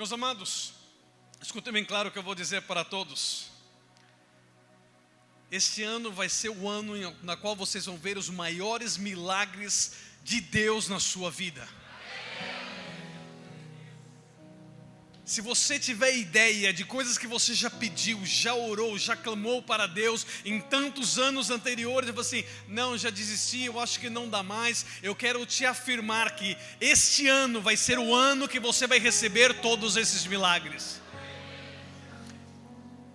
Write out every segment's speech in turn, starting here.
Meus amados, escutem bem claro o que eu vou dizer para todos. Este ano vai ser o ano na qual vocês vão ver os maiores milagres de Deus na sua vida. Se você tiver ideia de coisas que você já pediu, já orou, já clamou para Deus em tantos anos anteriores, e você assim, não, já desisti, eu acho que não dá mais. Eu quero te afirmar que este ano vai ser o ano que você vai receber todos esses milagres.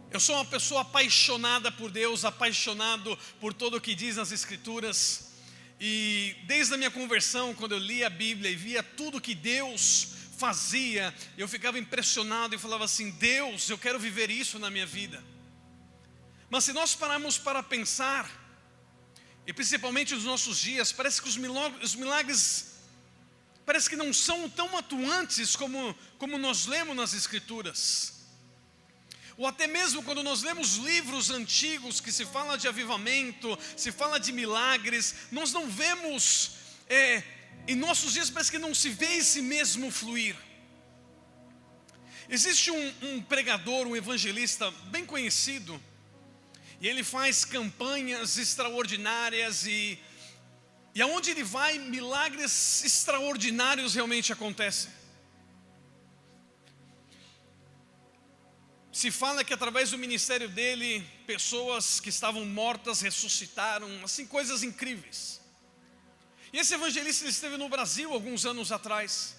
Eu sou uma pessoa apaixonada por Deus, apaixonado por tudo o que diz nas Escrituras. E desde a minha conversão, quando eu lia a Bíblia e via tudo que Deus fazia, eu ficava impressionado e falava assim, Deus, eu quero viver isso na minha vida. Mas se nós pararmos para pensar, e principalmente nos nossos dias, parece que os milagres parece que não são tão atuantes como nós lemos nas Escrituras. Ou até mesmo quando nós lemos livros antigos que se fala de avivamento, se fala de milagres, nós não vemos, em nossos dias parece que não se vê esse mesmo fluir. Existe um pregador, um evangelista bem conhecido, e ele faz campanhas extraordinárias, e aonde ele vai, milagres extraordinários realmente acontecem. Se fala que através do ministério dele, pessoas que estavam mortas ressuscitaram, assim, coisas incríveis. E esse evangelista ele esteve no Brasil alguns anos atrás.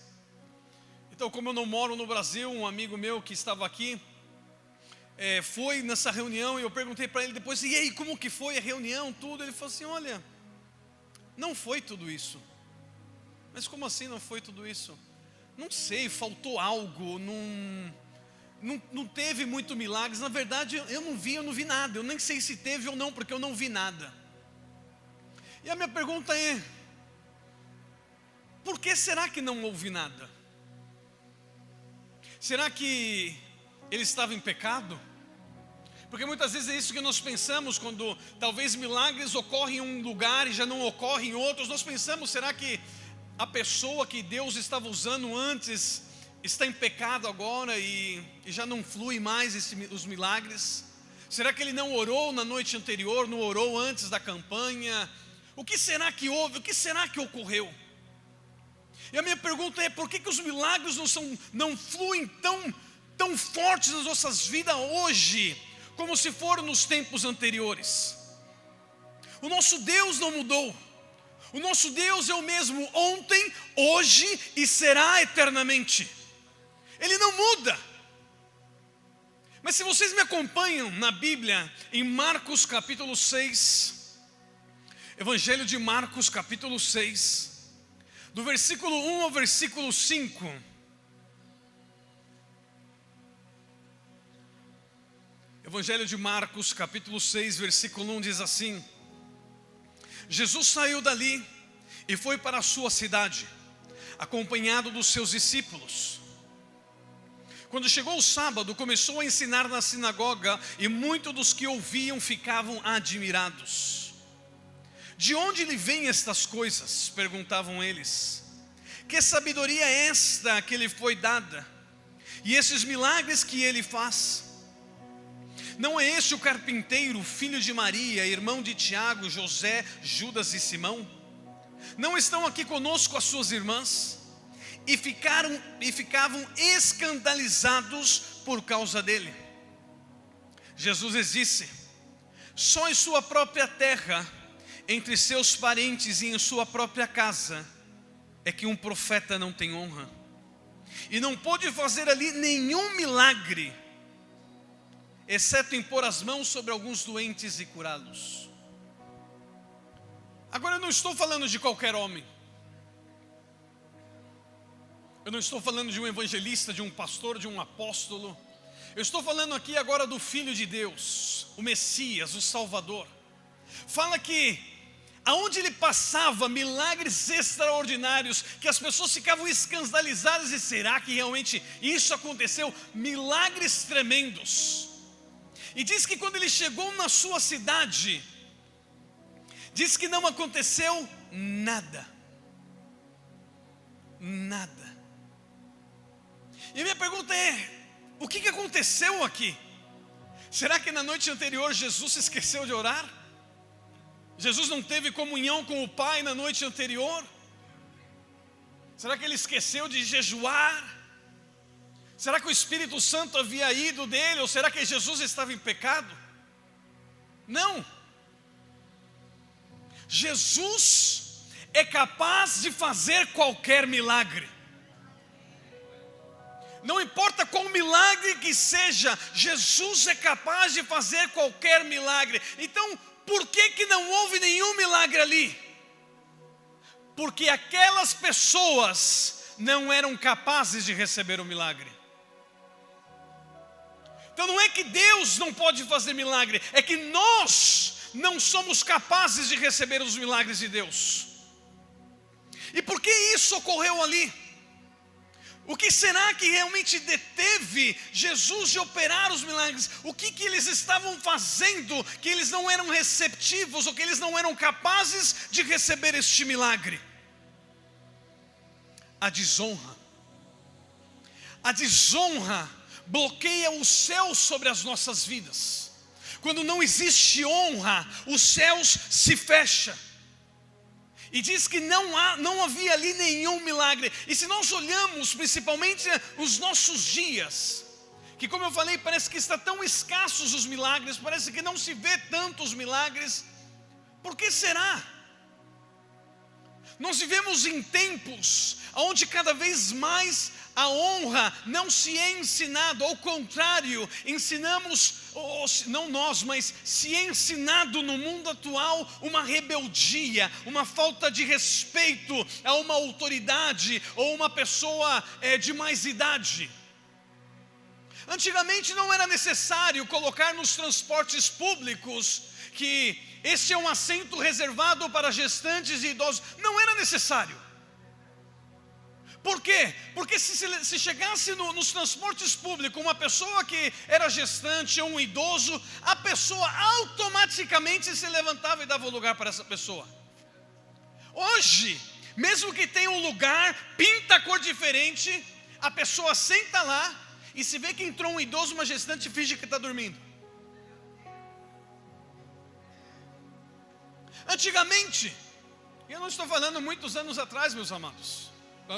Então, como eu não moro no Brasil, um amigo meu que estava aqui, foi nessa reunião, e eu perguntei para ele depois, e aí, como que foi a reunião, tudo? Ele falou assim, olha, não foi tudo isso. Mas como assim não foi tudo isso? Não sei, faltou algo, não teve muito milagres. Na verdade eu não vi nada, eu nem sei se teve ou não, porque eu não vi nada. E a minha pergunta é, por que será que não houve nada? Será que ele estava em pecado? Porque muitas vezes é isso que nós pensamos, quando talvez milagres ocorrem em um lugar e já não ocorrem em outros. Nós pensamos, será que a pessoa que Deus estava usando antes está em pecado agora e já não flui mais os milagres? Será que ele não orou na noite anterior, não orou antes da campanha? O que será que houve? O que será que ocorreu? E a minha pergunta é, por que os milagres não fluem tão fortes nas nossas vidas hoje, como se foram nos tempos anteriores? O nosso Deus não mudou. O nosso Deus é o mesmo ontem, hoje e será eternamente. Ele não muda. Mas se vocês me acompanham na Bíblia, em Marcos capítulo 6, Evangelho de Marcos capítulo 6, do versículo 1 ao versículo 5. Evangelho de Marcos capítulo 6, versículo 1 diz assim: Jesus saiu dali e foi para a sua cidade, acompanhado dos seus discípulos. Quando chegou o sábado, começou a ensinar na sinagoga, e muitos dos que ouviam ficavam admirados. De onde lhe vêm estas coisas? Perguntavam eles. Que sabedoria é esta que lhe foi dada? E esses milagres que ele faz? Não é este o carpinteiro, filho de Maria, irmão de Tiago, José, Judas e Simão? Não estão aqui conosco as suas irmãs? E ficavam escandalizados por causa dele. Jesus lhes disse: só em sua própria terra, entre seus parentes e em sua própria casa, é que um profeta não tem honra. E não pôde fazer ali nenhum milagre, exceto impor as mãos sobre alguns doentes e curá-los. Agora eu não estou falando de qualquer homem. Eu não estou falando de um evangelista, de um pastor, de um apóstolo. Eu estou falando aqui agora do Filho de Deus, o Messias, o Salvador. Fala que aonde ele passava, milagres extraordinários, que as pessoas ficavam escandalizadas, e será que realmente isso aconteceu? Milagres tremendos. E diz que quando ele chegou na sua cidade, diz que não aconteceu nada. Nada. E minha pergunta é: o que aconteceu aqui? Será que na noite anterior Jesus se esqueceu de orar? Jesus não teve comunhão com o Pai na noite anterior? Será que ele esqueceu de jejuar? Será que o Espírito Santo havia ido dele? Ou será que Jesus estava em pecado? Não. Jesus é capaz de fazer qualquer milagre. Não importa qual milagre que seja, Jesus é capaz de fazer qualquer milagre. Então, por que não houve nenhum milagre ali? Porque aquelas pessoas não eram capazes de receber o milagre. Então não é que Deus não pode fazer milagre, é que nós não somos capazes de receber os milagres de Deus. E por que isso ocorreu ali? O que será que realmente deteve Jesus de operar os milagres? O que eles estavam fazendo que eles não eram receptivos, ou que eles não eram capazes de receber este milagre? A desonra. A desonra bloqueia o céu sobre as nossas vidas. Quando não existe honra, os céus se fecham. E diz que não havia ali nenhum milagre. E se nós olhamos principalmente os nossos dias, que como eu falei, parece que está tão escassos os milagres, parece que não se vê tantos milagres. Por que será? Nós vivemos em tempos onde cada vez mais a honra não se é ensinado, ao contrário, ensinamos, não nós, mas se é ensinado no mundo atual uma rebeldia, uma falta de respeito a uma autoridade ou uma pessoa de mais idade. Antigamente não era necessário colocar nos transportes públicos que esse é um assento reservado para gestantes e idosos. Não era necessário. Por quê? Porque se chegasse nos transportes públicos uma pessoa que era gestante ou um idoso, a pessoa automaticamente se levantava e dava o lugar para essa pessoa. Hoje, mesmo que tenha um lugar, pinta a cor diferente, a pessoa senta lá e se vê que entrou um idoso, uma gestante, finge que está dormindo. Antigamente, eu não estou falando muitos anos atrás, meus amados,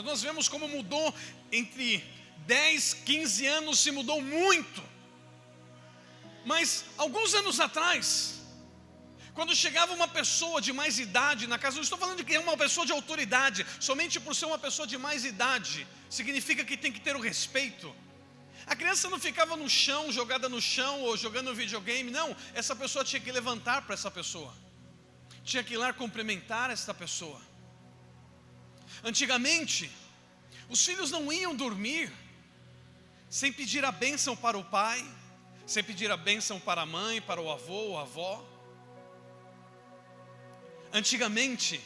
nós vemos como mudou entre 10, 15 anos, se mudou muito. Mas alguns anos atrás, quando chegava uma pessoa de mais idade na casa, não estou falando de que é uma pessoa de autoridade, somente por ser uma pessoa de mais idade, significa que tem que ter o respeito. A criança não ficava no chão, jogada no chão ou jogando videogame, não, essa pessoa tinha que levantar para essa pessoa. Tinha que ir lá cumprimentar esta pessoa. Antigamente, os filhos não iam dormir sem pedir a bênção para o pai, sem pedir a bênção para a mãe, para o avô ou a avó. Antigamente,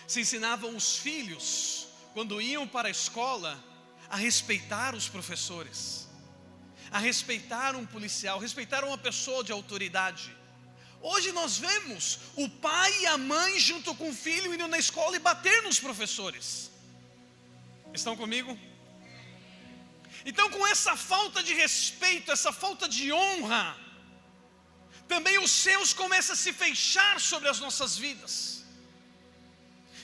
se ensinavam os filhos, quando iam para a escola, a respeitar os professores, a respeitar um policial, respeitar uma pessoa de autoridade. Hoje nós vemos o pai e a mãe junto com o filho indo na escola e bater nos professores. Estão comigo? Então, com essa falta de respeito, essa falta de honra, também os céus começam a se fechar sobre as nossas vidas.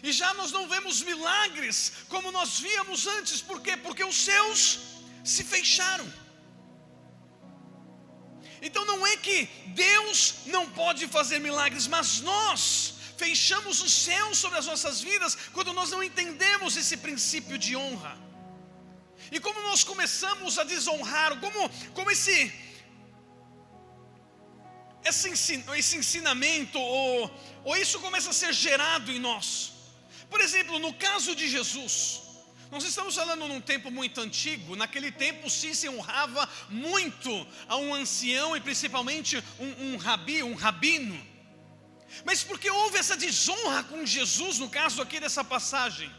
E já nós não vemos milagres como nós víamos antes. Por quê? Porque os céus se fecharam. Então não é que Deus não pode fazer milagres, mas nós fechamos o céu sobre as nossas vidas quando nós não entendemos esse princípio de honra. E como nós começamos a desonrar, como esse ensinamento ou isso começa a ser gerado em nós. Por exemplo, no caso de Jesus, nós estamos falando num tempo muito antigo. Naquele tempo sim se honrava muito a um ancião e principalmente um rabino. Mas porque houve essa desonra com Jesus, no caso aqui dessa passagem?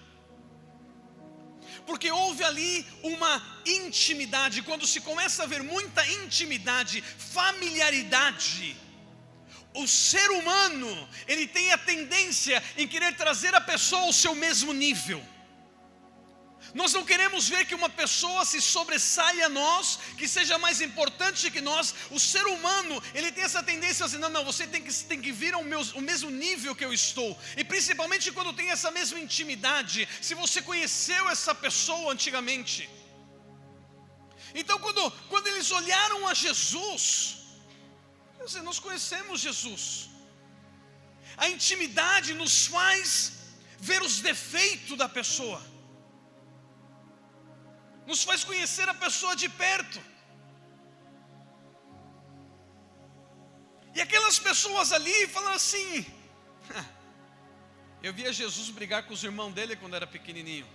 Porque houve ali uma intimidade. Quando se começa a ver muita intimidade, familiaridade, o ser humano, ele tem a tendência em querer trazer a pessoa ao seu mesmo nível. Nós não queremos ver que uma pessoa se sobressaia a nós, que seja mais importante que nós. O ser humano, ele tem essa tendência assim, não, você tem que vir ao mesmo nível que eu estou. E principalmente quando tem essa mesma intimidade, se você conheceu essa pessoa antigamente. Então quando eles olharam a Jesus, nós conhecemos Jesus. A intimidade nos faz ver os defeitos da pessoa, nos faz conhecer a pessoa de perto. E aquelas pessoas ali falam assim, eu via Jesus brigar com os irmãos dele quando era pequenininho.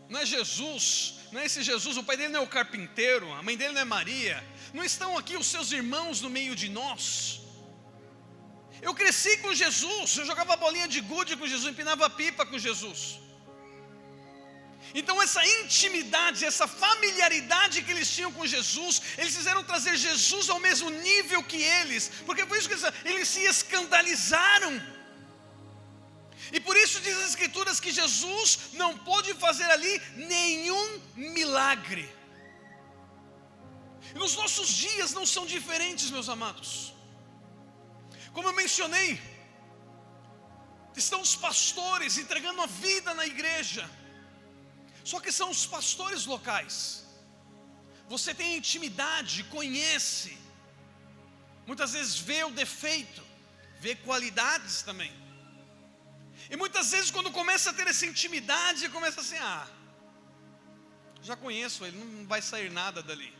Não é Jesus, não é esse Jesus, o pai dele não é o carpinteiro, a mãe dele não é Maria. Não estão aqui os seus irmãos no meio de nós. Eu cresci com Jesus, eu jogava bolinha de gude com Jesus, empinava pipa com Jesus. Então essa intimidade, essa familiaridade que eles tinham com Jesus, eles fizeram trazer Jesus ao mesmo nível que eles, porque por isso que eles se escandalizaram. E por isso diz as Escrituras que Jesus não pôde fazer ali nenhum milagre. E nos nossos dias não são diferentes, meus amados. Como eu mencionei, estão os pastores entregando a vida na igreja, só que são os pastores locais. Você tem intimidade, conhece, muitas vezes vê o defeito, vê qualidades também. E muitas vezes quando começa a ter essa intimidade, começa assim, já conheço ele, não vai sair nada dali.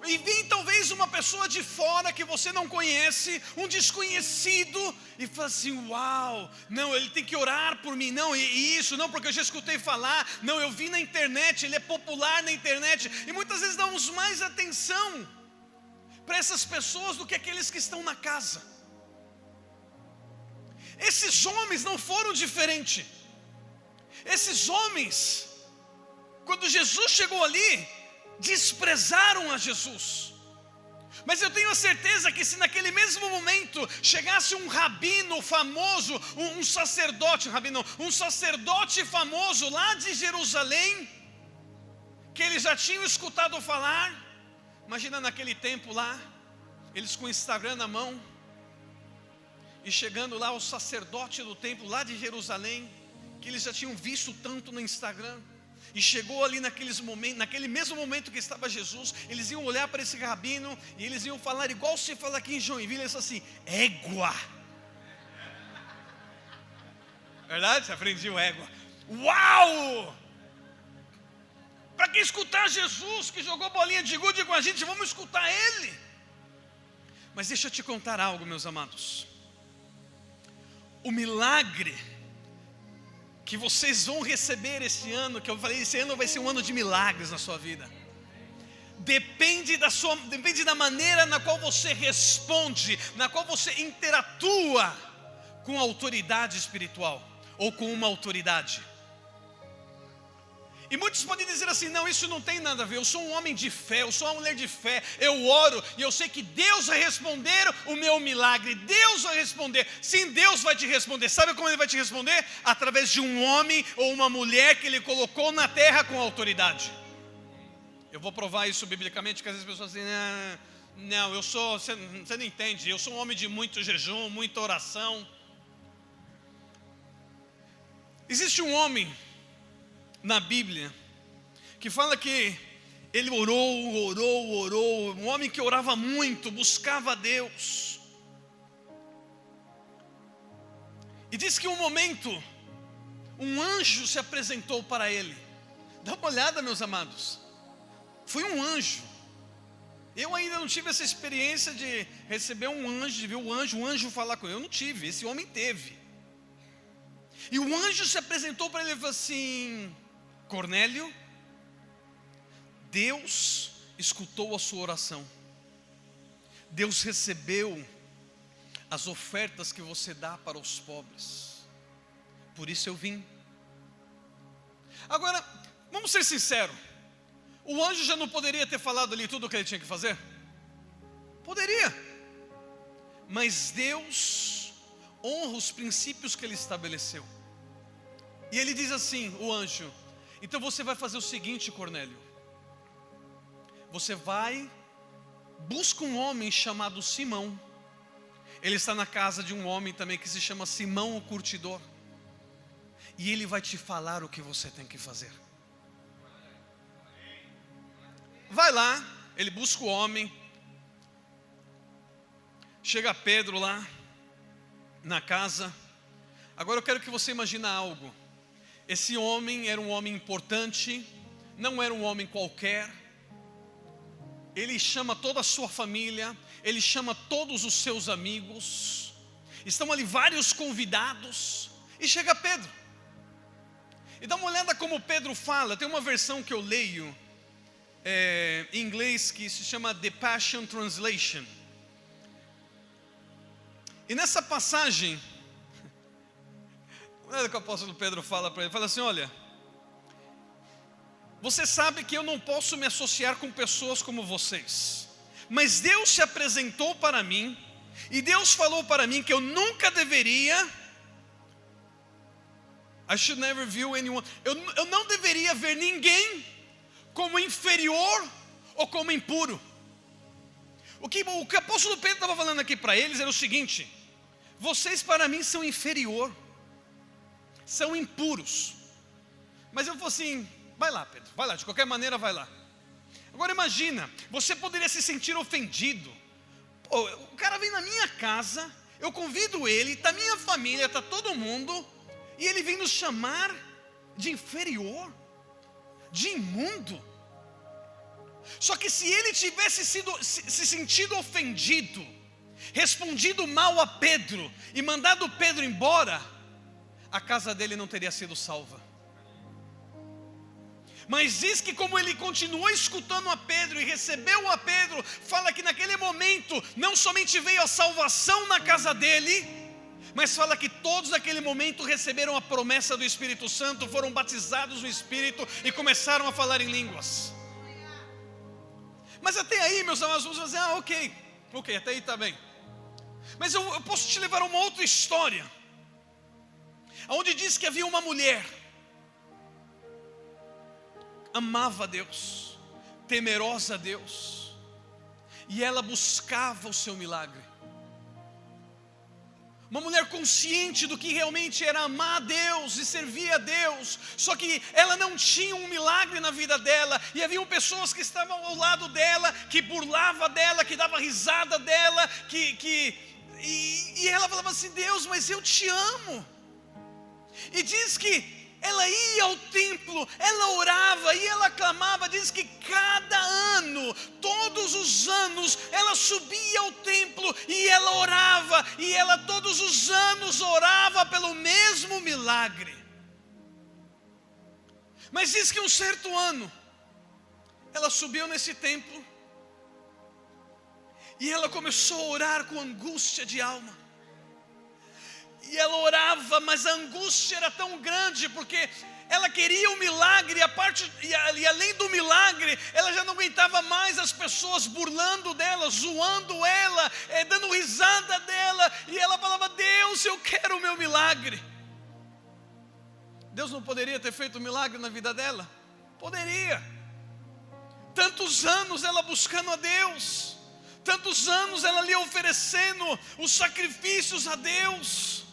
E vem talvez uma pessoa de fora que você não conhece, um desconhecido, e fala assim, uau, não, ele tem que orar por mim, não, e isso, não, porque eu já escutei falar, não, eu vi na internet, ele é popular na internet, e muitas vezes damos mais atenção para essas pessoas do que aqueles que estão na casa. Esses homens não foram diferentes. Esses homens, quando Jesus chegou ali, desprezaram a Jesus. Mas eu tenho a certeza que se naquele mesmo momento chegasse um rabino famoso, um sacerdote famoso lá de Jerusalém, que eles já tinham escutado falar, imagina naquele tempo lá, eles com o Instagram na mão, e chegando lá o sacerdote do templo lá de Jerusalém, que eles já tinham visto tanto no Instagram, e chegou ali naquele mesmo momento que estava Jesus, eles iam olhar para esse rabino, e eles iam falar igual se fala aqui em Joinville, eles assim, égua. Verdade? Você aprendeu égua. Uau! Para que escutar Jesus que jogou bolinha de gude com a gente, vamos escutar Ele. Mas deixa eu te contar algo, meus amados. O milagre que vocês vão receber esse ano, que eu falei, esse ano vai ser um ano de milagres na sua vida. Depende da maneira na qual você responde, na qual você interatua com a autoridade espiritual, ou com uma autoridade. E muitos podem dizer assim, não, isso não tem nada a ver, eu sou um homem de fé, eu sou uma mulher de fé, eu oro, e eu sei que Deus vai responder o meu milagre, Deus vai responder. Sim, Deus vai te responder. Sabe como Ele vai te responder? Através de um homem ou uma mulher que Ele colocou na terra com autoridade. Eu vou provar isso biblicamente, porque às vezes as pessoas dizem, não, você não entende, eu sou um homem de muito jejum, muita oração. Existe um homem na Bíblia que fala que ele orou, um homem que orava muito, buscava a Deus. E diz que um momento um anjo se apresentou para ele. Dá uma olhada, meus amados, foi um anjo. Eu ainda não tive essa experiência de receber um anjo, de ver um anjo falar com ele. Eu não tive, esse homem teve. E o anjo se apresentou para ele e falou assim, Cornélio, Deus escutou a sua oração, Deus recebeu as ofertas que você dá para os pobres, por isso eu vim. Agora, vamos ser sinceros, o anjo já não poderia ter falado ali tudo o que ele tinha que fazer? Poderia, mas Deus honra os princípios que Ele estabeleceu. E ele diz assim, o anjo: então você vai fazer o seguinte, Cornélio. Você vai, busca um homem chamado Simão. Ele está na casa de um homem também que se chama Simão o Curtidor. E ele vai te falar o que você tem que fazer. Vai lá, ele busca o homem. Chega Pedro lá na casa. Agora eu quero que você imagine algo. Esse homem era um homem importante, não era um homem qualquer. Ele chama toda a sua família, ele chama todos os seus amigos. Estão ali vários convidados. E chega Pedro. E dá uma olhada como Pedro fala. Tem uma versão que eu leio em inglês que se chama The Passion Translation. E nessa passagem, olha o que o apóstolo Pedro fala para ele. Fala assim: olha, você sabe que eu não posso me associar com pessoas como vocês, mas Deus se apresentou para mim, e Deus falou para mim que eu nunca deveria, I should never view anyone, eu não deveria ver ninguém como inferior ou como impuro. O que o apóstolo Pedro estava falando aqui para eles era o seguinte: vocês para mim são inferior, são impuros. Mas eu falei assim: vai lá, Pedro, vai lá, de qualquer maneira vai lá. Agora imagina, você poderia se sentir ofendido. Pô, o cara vem na minha casa, eu convido ele, está minha família, está todo mundo, e ele vem nos chamar de inferior, de imundo. Só que se ele tivesse se sentido ofendido, respondido mal a Pedro e mandado Pedro embora, a casa dele não teria sido salva. Mas diz que como ele continuou escutando a Pedro e recebeu a Pedro, fala que naquele momento não somente veio a salvação na casa dele, mas fala que todos naquele momento receberam a promessa do Espírito Santo, foram batizados no Espírito e começaram a falar em línguas. Mas até aí, meus amados, vamos dizer: ok, até aí está bem. Mas eu posso te levar a uma outra história, onde diz que havia uma mulher, amava a Deus, temerosa a Deus, e ela buscava o seu milagre. Uma mulher consciente do que realmente era amar a Deus e servir a Deus. Só que ela não tinha um milagre na vida dela. E haviam pessoas que estavam ao lado dela, que burlava dela, que dava risada dela, e ela falava assim: Deus, mas eu te amo. E diz que ela ia ao templo, ela orava e ela clamava. Diz que cada ano, todos os anos, ela subia ao templo e ela orava. E ela todos os anos orava pelo mesmo milagre. Mas diz que um certo ano, ela subiu nesse templo e ela começou a orar com angústia de alma. E ela orava, mas a angústia era tão grande, porque ela queria um milagre, e além do milagre, ela já não aguentava mais as pessoas burlando dela, zoando ela, dando risada dela. E ela falava: Deus, eu quero o meu milagre. Deus não poderia ter feito um milagre na vida dela? Poderia. Tantos anos ela buscando a Deus, tantos anos ela lhe oferecendo os sacrifícios a Deus.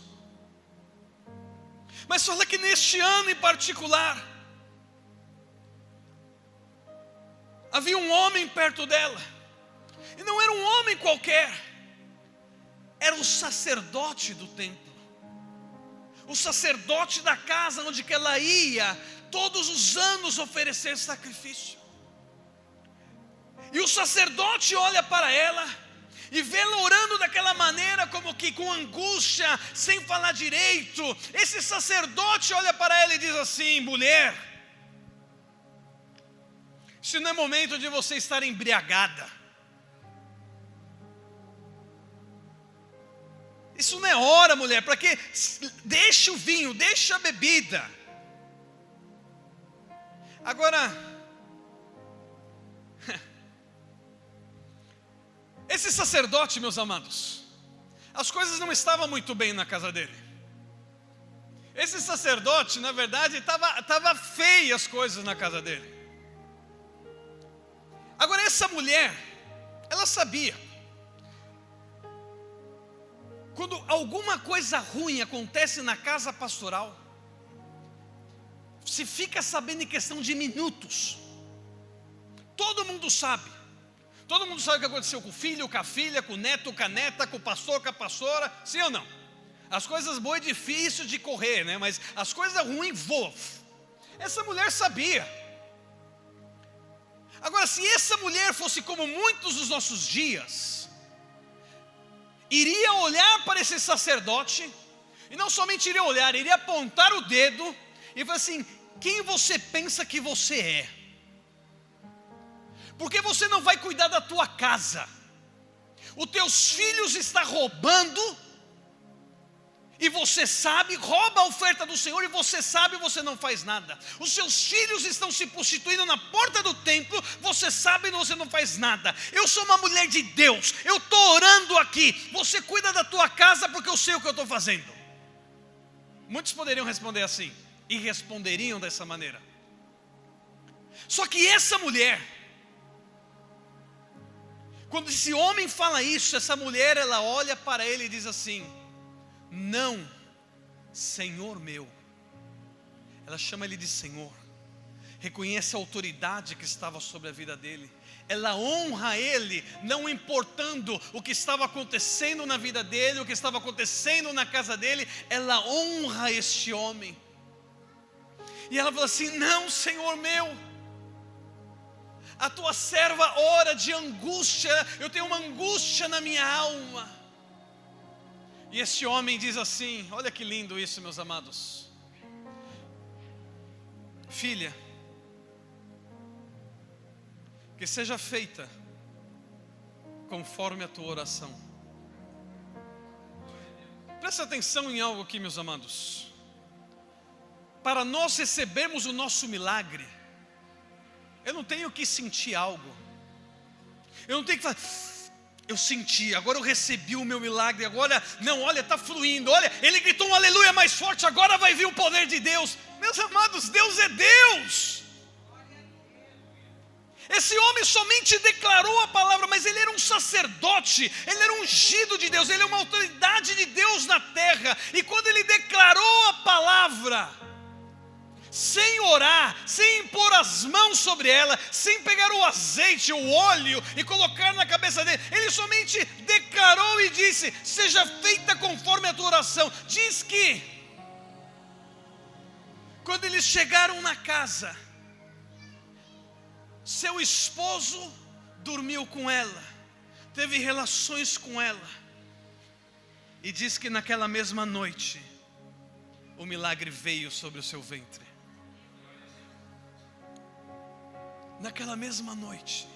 Mas fala que neste ano em particular, havia um homem perto dela. E não era um homem qualquer, era o sacerdote do templo, o sacerdote da casa onde que ela ia todos os anos oferecer sacrifício. E o sacerdote olha para ela e vê-la orando daquela maneira, como que com angústia, sem falar direito. Esse sacerdote olha para ela e diz assim: mulher, isso não é momento de você estar embriagada. Isso não é hora, mulher, para que deixa o vinho, deixa a bebida. Agora, esse sacerdote, meus amados, as coisas não estavam muito bem na casa dele. Esse sacerdote, na verdade, estava feia as coisas na casa dele. Agora essa mulher, ela sabia. Quando alguma coisa ruim acontece na casa pastoral, se fica sabendo em questão de minutos. Todo mundo sabe. Todo mundo sabe o que aconteceu com o filho, com a filha, com o neto, com a neta, com o pastor, com a pastora. Sim ou não? As coisas boas é difícil de correr, né? Mas as coisas ruins voam. Essa mulher sabia. Agora, se essa mulher fosse como muitos dos nossos dias, iria olhar para esse sacerdote, e não somente iria olhar, iria apontar o dedo e falar assim: quem você pensa que você é? Porque você não vai cuidar da tua casa, os teus filhos estão roubando, e você sabe, rouba a oferta do Senhor, e você sabe, você não faz nada. Os seus filhos estão se prostituindo na porta do templo, você sabe, você não faz nada. Eu sou uma mulher de Deus, eu estou orando aqui, você cuida da tua casa porque eu sei o que eu estou fazendo. Muitos poderiam responder assim, e responderiam dessa maneira. Só que essa mulher, quando esse homem fala isso, essa mulher, ela olha para ele e diz assim: não, Senhor meu. Ela chama ele de Senhor, reconhece a autoridade que estava sobre a vida dele. Ela honra ele, não importando o que estava acontecendo na vida dele, o que estava acontecendo na casa dele. Ela honra este homem. E ela fala assim: não, Senhor meu, a tua serva ora de angústia, eu tenho uma angústia na minha alma. E esse homem diz assim, olha que lindo isso, meus amados: filha, que seja feita conforme a tua oração. Presta atenção em algo aqui, meus amados. Para nós recebermos o nosso milagre, eu não tenho que sentir algo. Eu não tenho que falar: eu senti, agora eu recebi o meu milagre. Agora, não, olha, está fluindo. Olha, ele gritou um aleluia mais forte, agora vai vir o poder de Deus. Meus amados, Deus é Deus. Esse homem somente declarou a palavra, mas ele era um sacerdote, ele era ungido de Deus, ele é uma autoridade de Deus na terra. E quando ele declarou a palavra, sem orar, sem impor as mãos sobre ela, sem pegar o azeite, o óleo e colocar na cabeça dele, ele somente declarou e disse: seja feita conforme a tua oração. Diz que quando eles chegaram na casa, seu esposo dormiu com ela, teve relações com ela, e diz que naquela mesma noite o milagre veio sobre o seu ventre. Naquela mesma noite.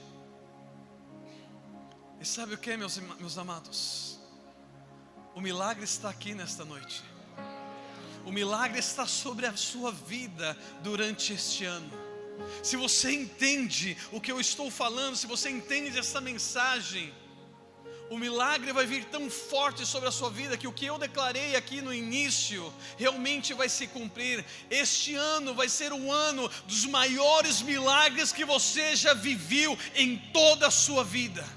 E sabe o que, meus amados? O milagre está aqui nesta noite. O milagre está sobre a sua vida durante este ano. Se você entende o que eu estou falando, se você entende essa mensagem, o milagre vai vir tão forte sobre a sua vida que o que eu declarei aqui no início realmente vai se cumprir. Este ano vai ser um ano dos maiores milagres que você já viveu em toda a sua vida.